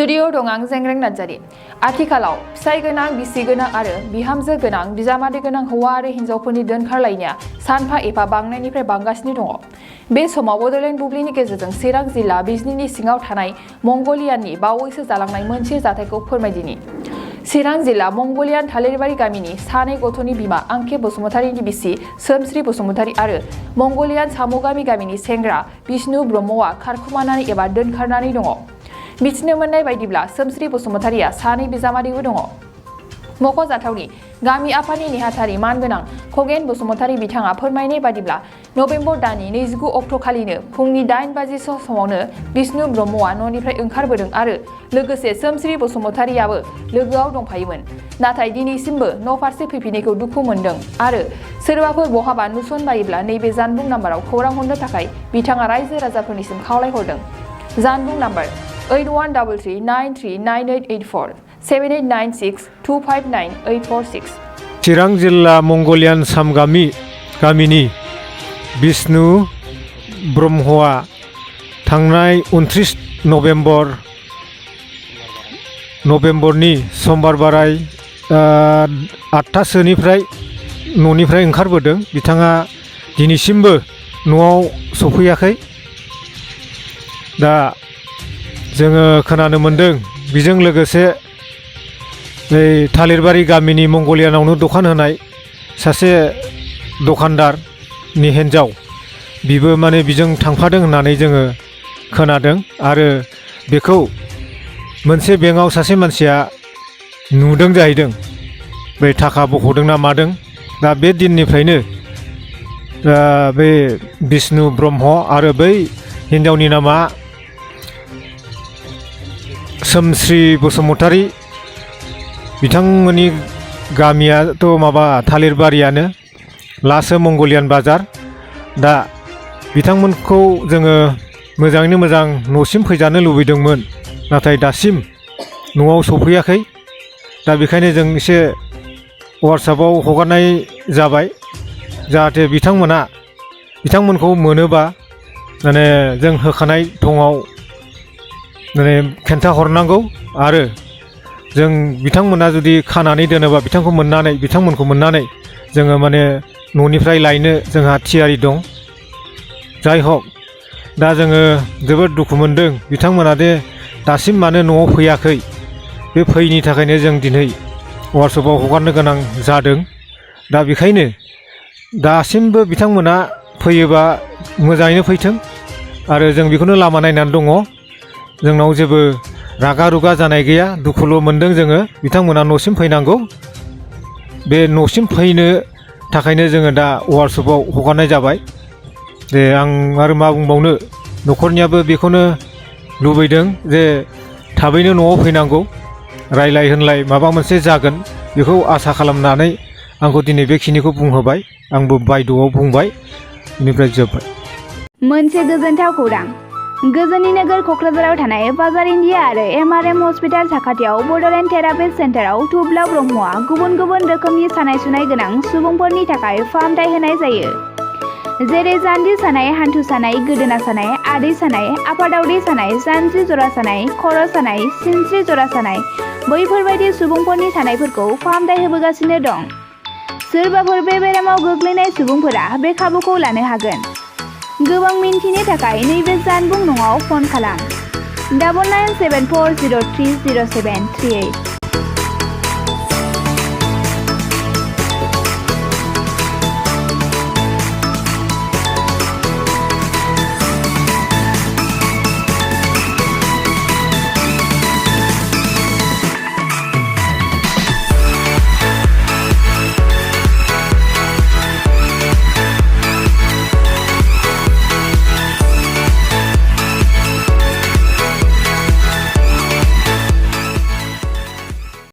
Studio दं आं जेंग्रें नार्जारि। आथिखालाव फिसाय गोनां, बिसि गोनां आरो बिहामजो गोनां, बिजामादै गोनां हौवा आरो हिन्जावफोरनि दोनखारलायनाया सानफा एफा बांनायनिफ्राय बांगासिनो दङ। बे समाव बड'लेण्ड बुब्लिनि गेजेरजों चिरां जिल्ला बिजनीनि सिङाव थानाय मंगलियाननि बावैसो जालांनाय मोनसे जाथायखौ फोरमायदिनि। चिरां जिल्ला मंगलियान थालिरबारि गामिनि सानै गथ'नि बिमा आंखे बसुमतारीनि बिसि सोमस्रि बसुमतारी आरो मंगलियान सामुगामि गामिनि सेंग्रा बिष्णु ब्रह्मआ खारखुमानानै एबा दोनखारनानै दङ। मिथिनो मोननाय बायदिब्ला सोमस्रि बसुमतारीया सानै बिजामादैबो दङ। मख'जाथावनि गामि आफादनि नेहाथारि मानगोनां खगेन बसुमतारी बिथाङा फोरमायनाय बादिब्ला नबेम्बर दाननि 29 अक्ट' खालिनो फुंनि 8 बाजि समावनो बिष्णु ब्रह्मआ न'निफ्राय ओंखारबोदों आरो लोगोसे सोमस्रि बसुमतारीयाबो लोगोआव दंफायोमोन। नाथाय दिनैसिमबो न' फारसे फैफिननायखौ दुखु मोनदों आरो सोरबाफोर बहाबा नुसनबायोब्ला नैबे जानबुं नाम्बाराव खौरां हरनो थाखाय बिथाङा रायजो राजाफोरनिसिम खावलायहरदों। जानबुं नाम्बार 8133939884 7896259846। चिरां जिल्ला मंगलियान सामगामि गामिनि बिष्णु ब्रह्मआ थांनाय 29 नभेम्बरनि समबार बाराय 8टासोनिफ्राय न'निफ्राय ओंखारबोदों। बिथाङा दिनैसिमबो न'आव सफैयाखै। दा जोङो खोनानो मोन्दों बेजों लोगोसे थालिरबारि गामिनि मंगलियानावनो दखान होनाय सासे दखानदारनि हिन्जाव बिबो माने बिजों थांफादों होननानै जोङो खोनादों आरो बेखौ मोनसे बेंकआव सासे मानसिया नुदों जाहैदों। बै थाखा बख'दों ना मादों। दा बे दिननिफ्रायनो बे बिष्णु ब्रह्म आरो बै हिन्जावनि नामा सोमस्रि बसुमतारी, बिथांमोननि गामियाथ' माबा थालिरबारियानो लासो मंगलियान बाजार। दा बिथांमोनखौ जोङो मोजाङैनो मोजां न'सिम फैजानो लुबैदोंमोन, नाथाय दासिम न'आव सफैयाखै। दा बेखायनो जों एसे वाट्सएपआव हगारनाय जाबाय जाहाथे बिथांमोनखौ मोनोबा माने जों होखानाय थङाव माने खोन्थाहरनांगौ आरो जों बिथांमोना जुदि खानानै दोनोबा बिथांमोनखौ मोननानै जोङो माने न'निफ्राय लायनो जोंहा थियारि दं। जाय हक दा जोङो जोबोद दुखु मोनदों बिथांमोना दे दासिम मानो न'आव फैयाखै। बे फैयैनि थाखायनो जों दिनै वाट्सएपआव हगारनो गोनां जादों। दा बेखायनो दासिमबो बिथांमोना फैयोबा मोजाङैनो फैथों आरो जों बेखौनो लामा नायनानै दङ। जोंनाव जेबो रागा रुगा जानाय गैया, दुखुल' मोनदों जोङो। बिथांमोना न'सिम फैनांगौ। बे न'सिम फैनो थाखायनो जोङो दा वाट्सएपआव हगारनाय जाबाय। जे आं आरो मा बुंबावनो, न'खरनियाबो बेखौनो लुबैदों जे थाबैनो न'आव फैनांगौ, रायलाय होनलाय माबा मोनसे जागोन बेखौ आसा खालामनानै आंखौ दिनै बेखिनिखौ बुंहोबाय। आंबो बायद'आव बुंबाय, बेनिफ्राय जोब्बाय। मोनसे गोजोनथाव खौरां। गोजोननि नोगोर क'क्राझाराव थानाय बाजार इन्डिया आरो MRM हस्पिटाल साखाथियाव बड'लेण्ड थेरापिस्ट सेन्टाराव थुब्ला ब्रह्मआ गुबुन गुबुन रोखोमनि सानाय सुनाय गोनां सुबुंफोरनि थाखाय फाहामथाय होनाय जायो। जेरै जान्जि सानाय, हान्थु सानाय, गोदोना सानाय, आदै सानाय, आफादावदै सानाय, जानजि जरा सानाय, खर' सानाय, सिनस्रि जरा सानाय, बैफोरबायदि सुबुंफोरनि सानायफोरखौ फाहामथाय होबोगासिनो दं। सोरबाफोर बे बेरामाव गोग्लैनाय सुबुंफोरा बे खाबुखौ लानो हागोन। गोबां मिन्थिनो थाखाय नैबे जानबुं नङाव फन खालाम 9974030738।